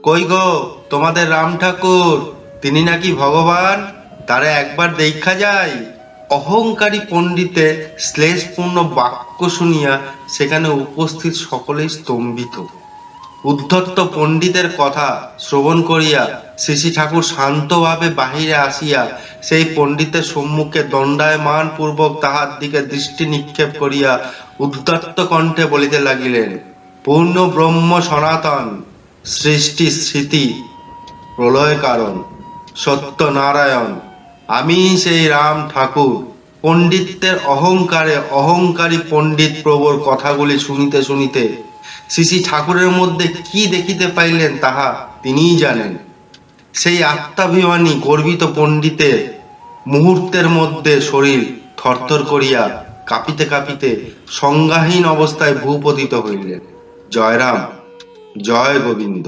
কই গো, তোমাদের রাম ঠাকুর, তিনি নাকি ভগবান, তারা একবার দেখা যায়। অহংকারী পণ্ডিতের শ্লেষপূর্ণ বাক্য শুনিয়া সেখানে উপস্থিত সকলেই স্তম্ভিত। উদ্ধত্ত পণ্ডিতের কথা শ্রবণ করিয়া শ্রী ঠাকুর শান্তভাবে বাহিরে আসিয়া সেই পণ্ডিতের সম্মুখে দণ্ডায়মান পূর্বক তাহার দিকে দৃষ্টি নিক্ষেপ করিয়া উদ্ধত্ত কণ্ঠে বলিতে লাগিলেন, পূর্ণ ব্রহ্ম সনাতন, সৃষ্টি স্মৃতি প্রলয় কারণ, সত্যনারায়ণ, আমি সেই রাম ঠাকুর। পণ্ডিতের অহংকারে অহংকারী পণ্ডিত প্রভুর কথাগুলি শুনিতে শুনিতে শ্রী ঠাকুরের মধ্যে কি দেখিতে পাইলেন তাহা তিনিই জানেন। সেই আত্মাভিমানী গর্বিত পণ্ডিতের মুহূর্তের মধ্যে শরীর থরথর করিয়া কাঁপিতে কাঁপিতে সংজ্ঞাহীন অবস্থায় ভূপতিত হইলেন। জয়রাম, জয় গোবিন্দ।